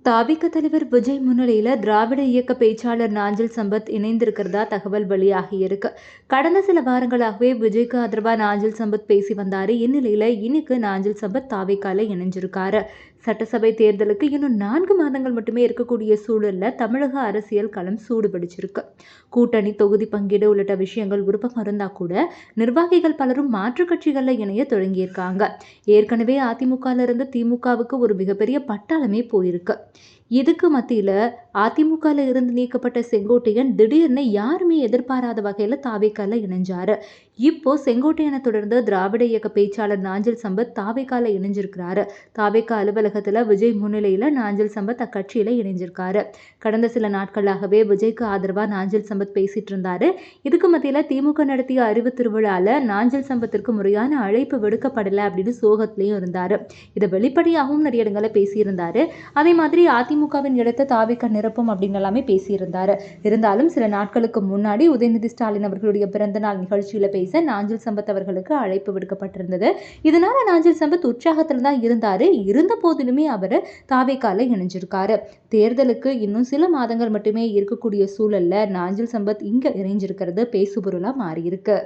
தாவிக தலைவர் விஜய் முன்னிலையில திராவிட இயக்க பேச்சாளர் நாஞ்சில் சம்பத் இணைந்திருக்கிறதா தகவல் வெளியாகி இருக்கு. கடந்த சில வாரங்களாகவே விஜய்க்கு ஆதரவா நாஞ்சில் சம்பத் பேசி வந்தாரு. இந்நிலையில இன்னைக்கு நாஞ்சில் சம்பத் தாவிகால இணைஞ்சிருக்காரு. சட்டசபை தேர்தலுக்கு இன்னும் 4 மாதங்கள் மட்டுமே இருக்கக்கூடிய சூழல்ல தமிழக அரசியல் களம் சூடு பிடிச்சிருக்கு. கூட்டணி, தொகுதி பங்கீடு உள்ளிட்ட விஷயங்கள் உருப்பம் இருந்தா கூட நிர்வாகிகள் பலரும் மாற்றுக் கட்சிகள்ல இணைய தொடங்கியிருக்காங்க. ஏற்கனவே அதிமுகல இருந்து திமுகவுக்கு ஒரு மிகப்பெரிய பட்டாளமே போயிருக்கு. இதுக்கு மத்தியில அதிமுகல இருந்து நீக்கப்பட்ட செங்கோட்டையன் திடீர்னு யாருமே எதிர்பாராத வகையில தாவேகால இணைஞ்சாரு. இப்போ செங்கோட்டையனை தொடர்ந்து திராவிட இயக்க பேச்சாளர் நாஞ்சில் சம்பத் தாவேகால இணைஞ்சிருக்கிறாரு. தாவேகா அலுவலகத்துல விஜய் முன்னிலையில நாஞ்சில் சம்பத் அக்கட்சியில இணைஞ்சிருக்காரு. கடந்த சில நாட்களாகவே விஜய்க்கு ஆதரவா நாஞ்சில் சம்பத் பேசிட்டு இருந்தாரு. இதுக்கு மத்தியில திமுக நடத்திய அறிவு திருவிழால நாஞ்சில் சம்பத்திற்கு முறையான அழைப்பு விடுக்கப்படல அப்படின்னு சோகத்திலையும் இருந்தாரு. இதை வெளிப்படையாகவும் நிறைய இடங்களை பேசியிருந்தாரு. அதே மாதிரி அதிமுகவின் இடத்தை தாவேகா நிரப்பும் அப்படின்னு எல்லாமே பேசியிருந்தாரு. இருந்தாலும் சில நாட்களுக்கு முன்னாடி உதயநிதி ஸ்டாலின் அவர்களுடைய பிறந்த நாள் நிகழ்ச்சியில பேச நாஞ்சில் சம்பத் அவர்களுக்கு அழைப்பு விடுக்கப்பட்டிருந்தது. இதனால நாஞ்சில் சம்பத் உற்சாகத்துல தான் இருந்தாரு. இருந்த போதிலுமே அவர் தாவேகால இணைஞ்சிருக்காரு. தேர்தலுக்கு இன்னும் சில மாதங்கள் மட்டுமே இருக்கக்கூடிய சூழல்ல நாஞ்சில் சம்பத் இங்க இணைஞ்சிருக்கிறது பேசுபொருளா மாறி இருக்கு.